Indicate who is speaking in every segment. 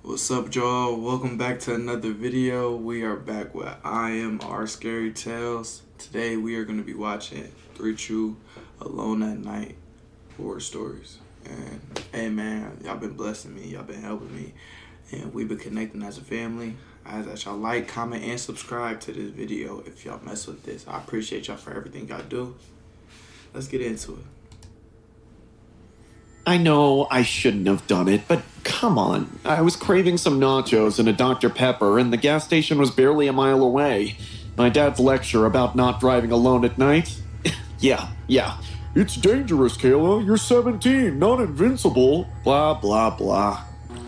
Speaker 1: What's up, y'all? Welcome back to another video. We are back with IMR Scary Tales. Today we are going to be watching 3 True Alone at Night horror stories. And hey man, y'all been blessing me, y'all been helping me, and we've been connecting as a family. I ask that y'all like, comment, and subscribe to this video if y'all mess with this. I appreciate y'all for everything y'all do. Let's get into it.
Speaker 2: I know I shouldn't have done it, but come on. I was craving some nachos and a Dr. Pepper, and the gas station was barely a mile away. My dad's lecture about not driving alone at night? Yeah. It's dangerous, Kayla. You're 17, not invincible. Blah, blah, blah.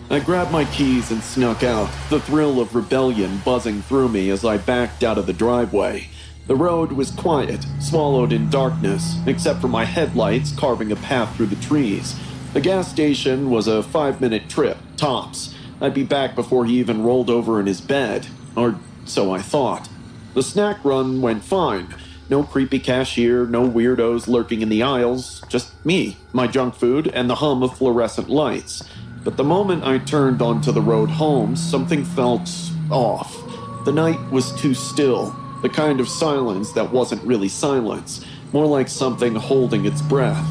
Speaker 2: I grabbed my keys and snuck out, the thrill of rebellion buzzing through me as I backed out of the driveway. The road was quiet, swallowed in darkness, except for my headlights carving a path through the trees. The gas station was a 5-minute trip, tops. I'd be back before he even rolled over in his bed. Or so I thought. The snack run went fine. No creepy cashier, no weirdos lurking in the aisles. Just me, my junk food, and the hum of fluorescent lights. But the moment I turned onto the road home, something felt off. The night was too still. The kind of silence that wasn't really silence. More like something holding its breath.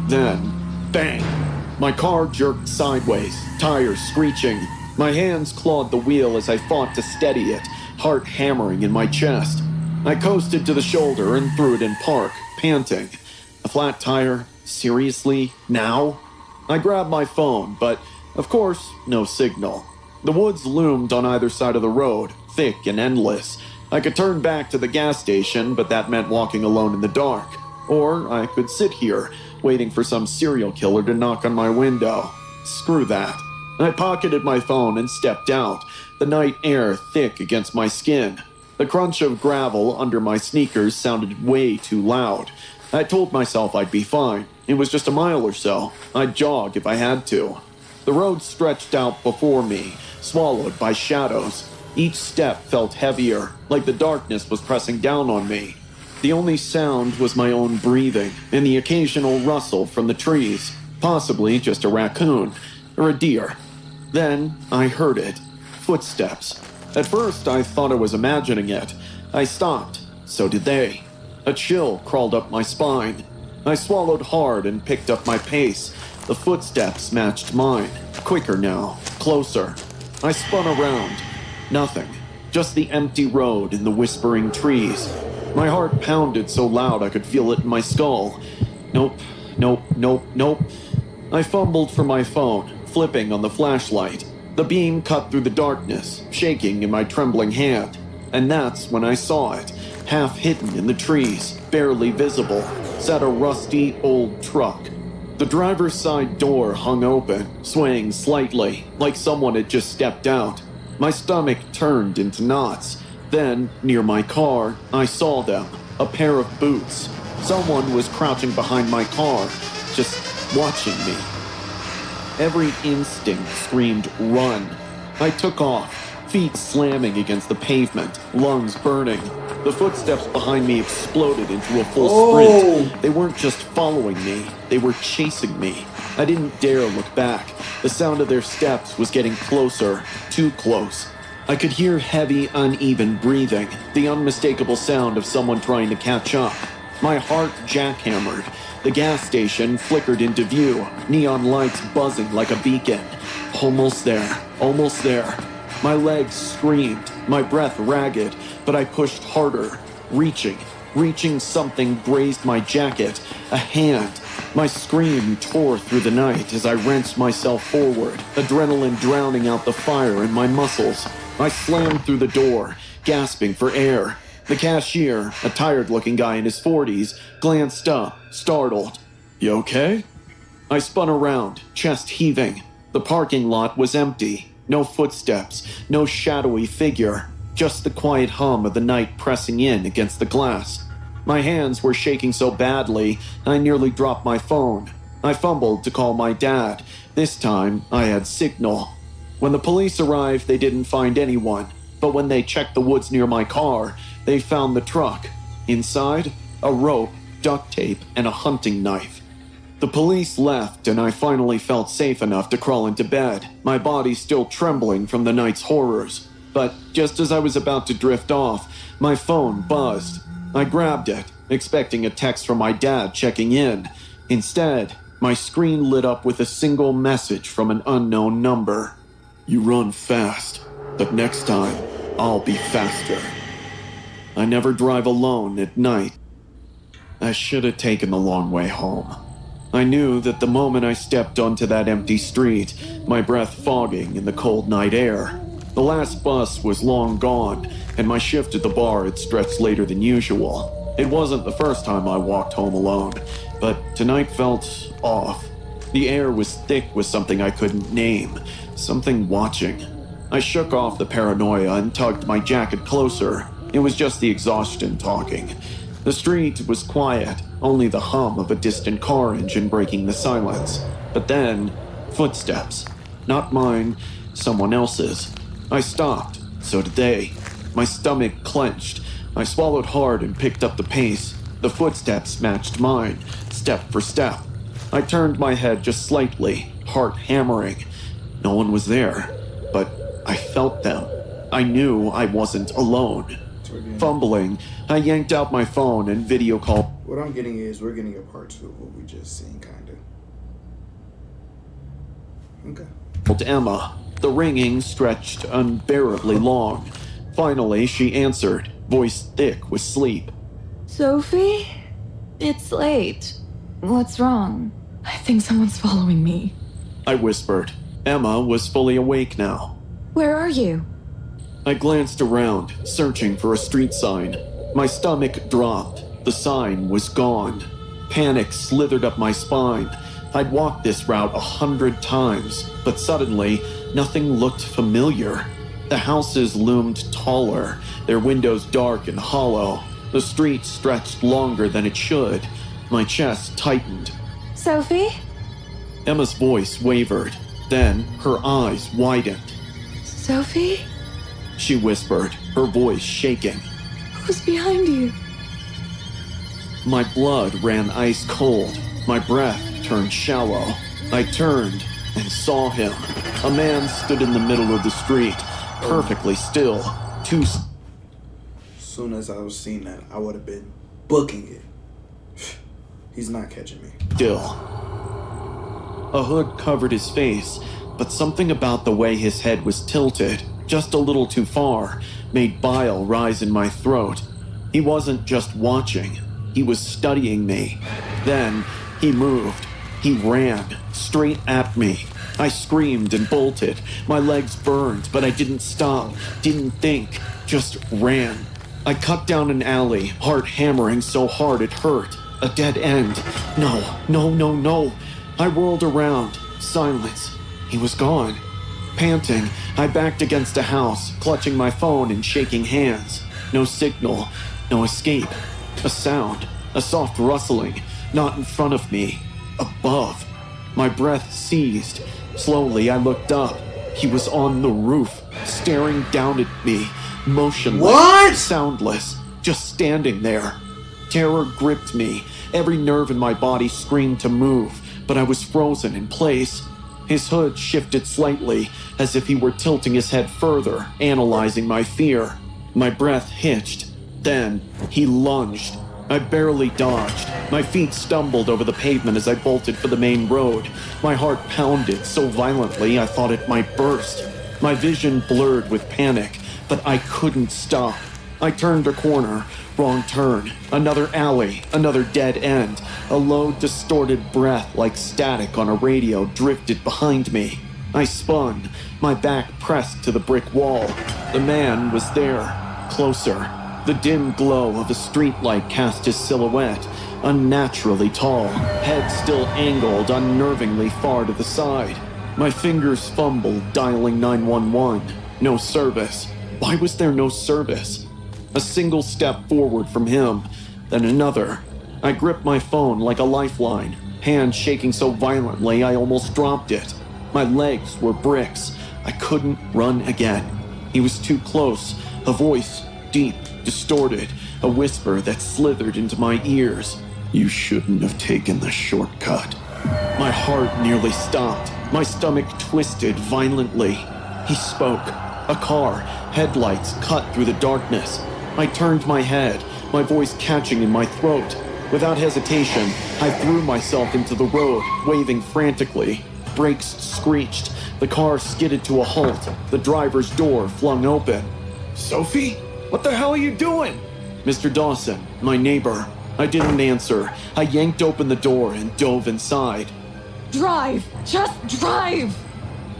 Speaker 2: Then, bang! My car jerked sideways, tires screeching. My hands clawed the wheel as I fought to steady it, heart hammering in my chest. I coasted to the shoulder and threw it in park, panting. A flat tire? Seriously? Now? I grabbed my phone, but, of course, no signal. The woods loomed on either side of the road, thick and endless. I could turn back to the gas station, but that meant walking alone in the dark. Or I could sit here, waiting for some serial killer to knock on my window. Screw that. I pocketed my phone and stepped out, the night air thick against my skin. The crunch of gravel under my sneakers sounded way too loud. I told myself I'd be fine. It was just a mile or so. I'd jog if I had to. The road stretched out before me, swallowed by shadows. Each step felt heavier, like the darkness was pressing down on me. The only sound was my own breathing, and the occasional rustle from the trees, possibly just a raccoon, or a deer. Then I heard it. Footsteps. At first I thought I was imagining it. I stopped. So did they. A chill crawled up my spine. I swallowed hard and picked up my pace. The footsteps matched mine. Quicker now. Closer. I spun around. Nothing. Just the empty road and the whispering trees. My heart pounded so loud I could feel it in my skull. Nope. I fumbled for my phone, flipping on the flashlight. The beam cut through the darkness, shaking in my trembling hand. And that's when I saw it. Half hidden in the trees, barely visible, sat a rusty old truck. The driver's side door hung open, swaying slightly, like someone had just stepped out. My stomach turned into knots. Then, near my car, I saw them. A pair of boots. Someone was crouching behind my car, just watching me. Every instinct screamed, run. I took off, feet slamming against the pavement, lungs burning. The footsteps behind me exploded into a full sprint. They weren't just following me, they were chasing me. I didn't dare look back. The sound of their steps was getting closer, too close. I could hear heavy, uneven breathing, the unmistakable sound of someone trying to catch up. My heart jackhammered. The gas station flickered into view, neon lights buzzing like a beacon. Almost there. My legs screamed, my breath ragged, but I pushed harder, reaching. Something grazed my jacket, a hand. My scream tore through the night as I wrenched myself forward, adrenaline drowning out the fire in my muscles. I slammed through the door, gasping for air. The cashier, a tired-looking guy in his 40s, glanced up, startled. "You okay?" I spun around, chest heaving. The parking lot was empty. No footsteps, no shadowy figure. Just the quiet hum of the night pressing in against the glass. My hands were shaking so badly, I nearly dropped my phone. I fumbled to call my dad. This time, I had signal. When the police arrived, they didn't find anyone. But when they checked the woods near my car, they found the truck. Inside, a rope, duct tape, and a hunting knife. The police left, and I finally felt safe enough to crawl into bed, my body still trembling from the night's horrors. But just as I was about to drift off, my phone buzzed. I grabbed it, expecting a text from my dad checking in. Instead, my screen lit up with a single message from an unknown number. "You run fast, but next time, I'll be faster. I never drive alone at night." I should have taken the long way home. I knew that the moment I stepped onto that empty street, my breath fogging in the cold night air. The last bus was long gone, and my shift at the bar had stretched later than usual. It wasn't the first time I walked home alone, but tonight felt off. The air was thick with something I couldn't name, something watching. I shook off the paranoia and tugged my jacket closer. It was just the exhaustion talking. The street was quiet, only the hum of a distant car engine breaking the silence. But then, footsteps. Not mine, someone else's. I stopped, so did they. My stomach clenched. I swallowed hard and picked up the pace. The footsteps matched mine, step for step. I turned my head just slightly, heart hammering. No one was there, but I felt them. I knew I wasn't alone. Fumbling, I yanked out my phone and video called.
Speaker 1: What I'm getting is we're getting a part 2 of what we just seen, kinda. Okay.
Speaker 2: Emma. The ringing stretched unbearably long. Finally, she answered, voice thick with sleep.
Speaker 3: "Sophie? It's late. What's wrong? I think someone's following me."
Speaker 2: I whispered. Emma was fully awake now.
Speaker 3: "Where are you?"
Speaker 2: I glanced around, searching for a street sign. My stomach dropped. The sign was gone. Panic slithered up my spine. I'd walked this route 100 times, but suddenly, nothing looked familiar. The houses loomed taller, their windows dark and hollow. The street stretched longer than it should. My chest tightened.
Speaker 3: "Sophie?"
Speaker 2: Emma's voice wavered. Then her eyes widened.
Speaker 3: "Sophie?
Speaker 2: She whispered, her voice shaking.
Speaker 3: Who's behind you?"
Speaker 2: My blood ran ice cold. My breath turned shallow. I turned and saw him. A man stood in the middle of the street, perfectly still.
Speaker 1: As soon as I was seeing that, I would have been booking it. He's not catching me.
Speaker 2: Still. A hood covered his face, but something about the way his head was tilted, just a little too far, made bile rise in my throat. He wasn't just watching, he was studying me. Then he moved. He ran straight at me. I screamed and bolted. My legs burned, but I didn't stop, didn't think, just ran. I cut down an alley, heart hammering so hard it hurt. A dead end. No, no, no, no. I whirled around. Silence. He was gone. Panting, I backed against a house, clutching my phone and shaking hands. No signal, no escape. A sound, a soft rustling, not in front of me, above. My breath seized. Slowly, I looked up. He was on the roof, staring down at me, motionless,
Speaker 1: What?
Speaker 2: soundless, just standing there. Terror gripped me. Every nerve in my body screamed to move, but I was frozen in place. His hood shifted slightly, as if he were tilting his head further, analyzing my fear. My breath hitched. Then, he lunged. I barely dodged. My feet stumbled over the pavement as I bolted for the main road. My heart pounded so violently I thought it might burst. My vision blurred with panic, but I couldn't stop. I turned a corner. Wrong turn. Another alley. Another dead end. A low, distorted breath like static on a radio drifted behind me. I spun, my back pressed to the brick wall. The man was there, closer. The dim glow of a streetlight cast his silhouette, unnaturally tall, head still angled unnervingly far to the side. My fingers fumbled, dialing 911. No service. Why was there no service? A single step forward from him, then another. I gripped my phone like a lifeline, hand shaking so violently I almost dropped it. My legs were bricks. I couldn't run again. He was too close, a voice, deep, distorted, a whisper that slithered into my ears. "You shouldn't have taken the shortcut." My heart nearly stopped. My stomach twisted violently. He spoke. A car, headlights cut through the darkness. I turned my head, my voice catching in my throat. Without hesitation, I threw myself into the road, waving frantically. Brakes screeched. The car skidded to a halt. The driver's door flung open. "Sophie? What the hell are you doing?" Mr. Dawson, my neighbor. I didn't answer. I yanked open the door and dove inside.
Speaker 3: Drive! Just drive!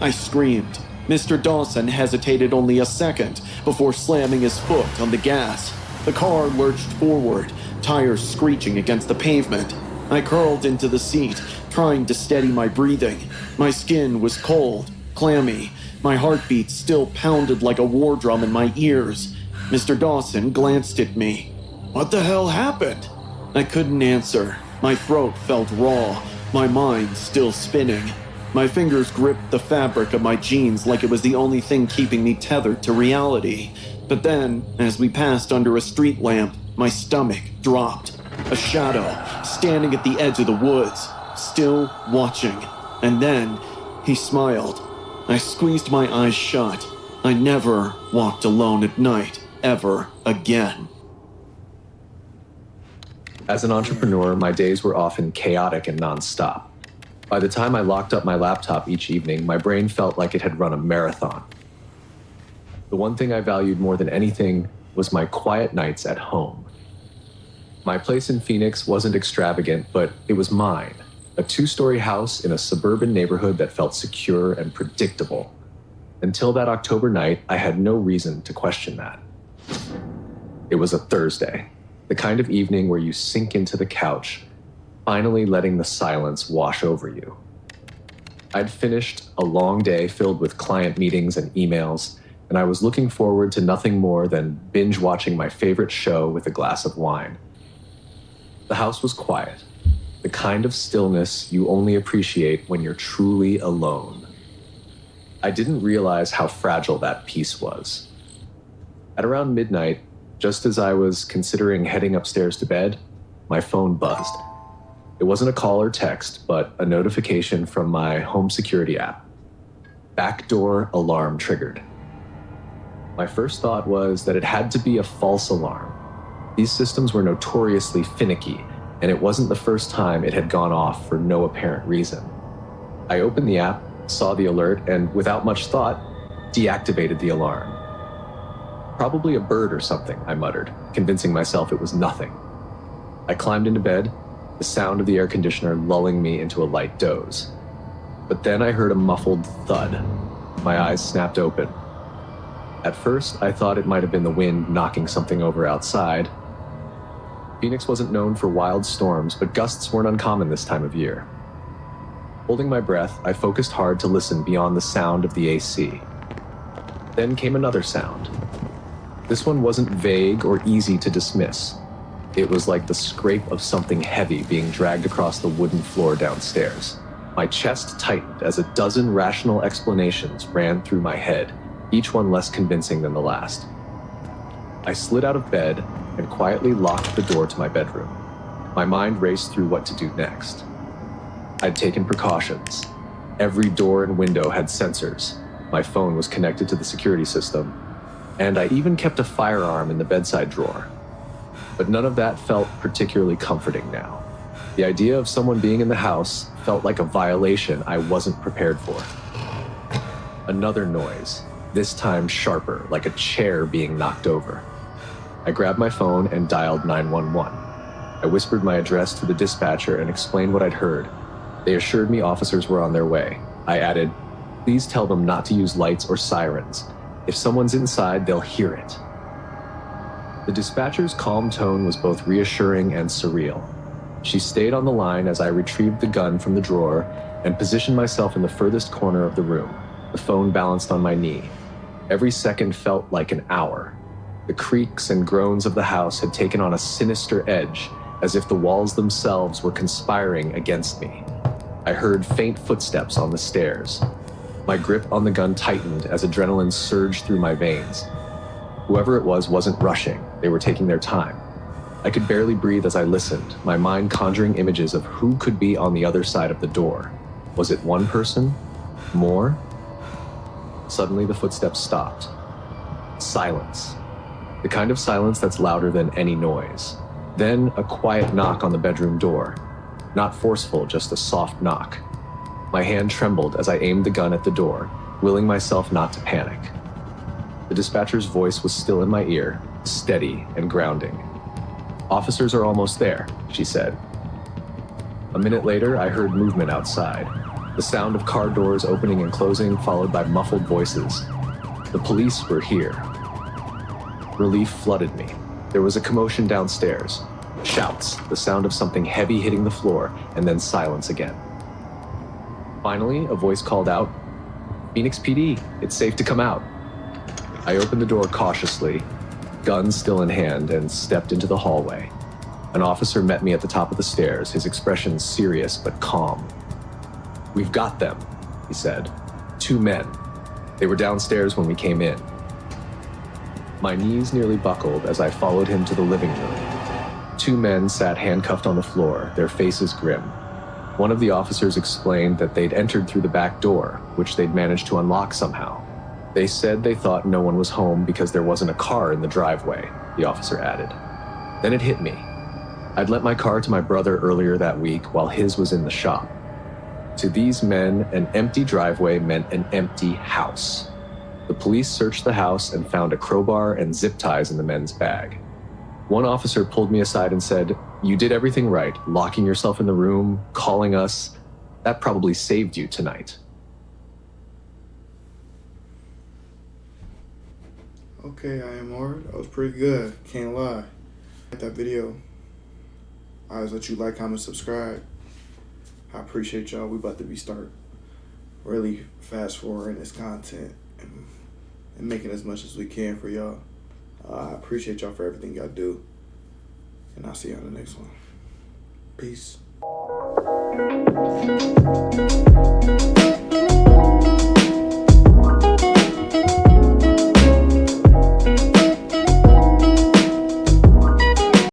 Speaker 2: I screamed. Mr. Dawson hesitated only a second before slamming his foot on the gas. The car lurched forward, tires screeching against the pavement. I curled into the seat, trying to steady my breathing. My skin was cold, clammy. My heartbeat still pounded like a war drum in my ears. Mr. Dawson glanced at me. "What the hell happened?" I couldn't answer. My throat felt raw, my mind still spinning. My fingers gripped the fabric of my jeans like it was the only thing keeping me tethered to reality. But then, as we passed under a street lamp, my stomach dropped. A shadow, standing at the edge of the woods, still watching. And then, he smiled. I squeezed my eyes shut. I never walked alone at night, ever again.
Speaker 4: As an entrepreneur, my days were often chaotic and nonstop. By the time I locked up my laptop each evening, my brain felt like it had run a marathon. The one thing I valued more than anything was my quiet nights at home. My place in Phoenix wasn't extravagant, but it was mine. A 2-story house in a suburban neighborhood that felt secure and predictable. Until that October night, I had no reason to question that. It was a Thursday. The kind of evening where you sink into the couch, finally letting the silence wash over you. I'd finished a long day filled with client meetings and emails, and I was looking forward to nothing more than binge watching my favorite show with a glass of wine. The house was quiet, the kind of stillness you only appreciate when you're truly alone. I didn't realize how fragile that peace was. At around midnight, just as I was considering heading upstairs to bed, my phone buzzed. It wasn't a call or text, but a notification from my home security app. Backdoor alarm triggered. My first thought was that it had to be a false alarm. These systems were notoriously finicky, and it wasn't the first time it had gone off for no apparent reason. I opened the app, saw the alert, and without much thought, deactivated the alarm. "Probably a bird or something," I muttered, convincing myself it was nothing. I climbed into bed, the sound of the air conditioner lulling me into a light doze. But then I heard a muffled thud. My eyes snapped open. At first, I thought it might have been the wind knocking something over outside. Phoenix wasn't known for wild storms, but gusts weren't uncommon this time of year. Holding my breath, I focused hard to listen beyond the sound of the AC. Then came another sound. This one wasn't vague or easy to dismiss. It was like the scrape of something heavy being dragged across the wooden floor downstairs. My chest tightened as a dozen rational explanations ran through my head, each one less convincing than the last. I slid out of bed and quietly locked the door to my bedroom. My mind raced through what to do next. I'd taken precautions. Every door and window had sensors. My phone was connected to the security system, and I even kept a firearm in the bedside drawer. But none of that felt particularly comforting now. The idea of someone being in the house felt like a violation I wasn't prepared for. Another noise, this time sharper, like a chair being knocked over. I grabbed my phone and dialed 911. I whispered my address to the dispatcher and explained what I'd heard. They assured me officers were on their way. I added, "Please tell them not to use lights or sirens. If someone's inside, they'll hear it." The dispatcher's calm tone was both reassuring and surreal. She stayed on the line as I retrieved the gun from the drawer and positioned myself in the furthest corner of the room, the phone balanced on my knee. Every second felt like an hour. The creaks and groans of the house had taken on a sinister edge, as if the walls themselves were conspiring against me. I heard faint footsteps on the stairs. My grip on the gun tightened as adrenaline surged through my veins. Whoever it was wasn't rushing. They were taking their time. I could barely breathe as I listened, my mind conjuring images of who could be on the other side of the door. Was it one person? More? Suddenly, the footsteps stopped. Silence. The kind of silence that's louder than any noise. Then a quiet knock on the bedroom door. Not forceful, just a soft knock. My hand trembled as I aimed the gun at the door, willing myself not to panic. The dispatcher's voice was still in my ear, steady and grounding. "Officers are almost there," she said. A minute later, I heard movement outside. The sound of car doors opening and closing, followed by muffled voices. The police were here. Relief flooded me. There was a commotion downstairs. Shouts, the sound of something heavy hitting the floor, and then silence again. Finally, a voice called out, "Phoenix PD, it's safe to come out." I opened the door cautiously, gun still in hand, and stepped into the hallway. An officer met me at the top of the stairs, his expression serious but calm. "We've got them," he said. "2 men. They were downstairs when we came in." My knees nearly buckled as I followed him to the living room. 2 men sat handcuffed on the floor, their faces grim. One of the officers explained that they'd entered through the back door, which they'd managed to unlock somehow. They said they thought no one was home because there wasn't a car in the driveway, the officer added. Then it hit me. I'd lent my car to my brother earlier that week while his was in the shop. To these men, an empty driveway meant an empty house. The police searched the house and found a crowbar and zip ties in the men's bag. One officer pulled me aside and said, "You did everything right, locking yourself in the room, calling us. That probably saved you tonight."
Speaker 1: Okay, IMR, that was pretty good. Can't lie. Like that video. I always let you like, comment, subscribe. I appreciate y'all. We about to start really fast forwarding this content and making as much as we can for y'all. I appreciate y'all for everything y'all do. And I'll see you on the next one. Peace.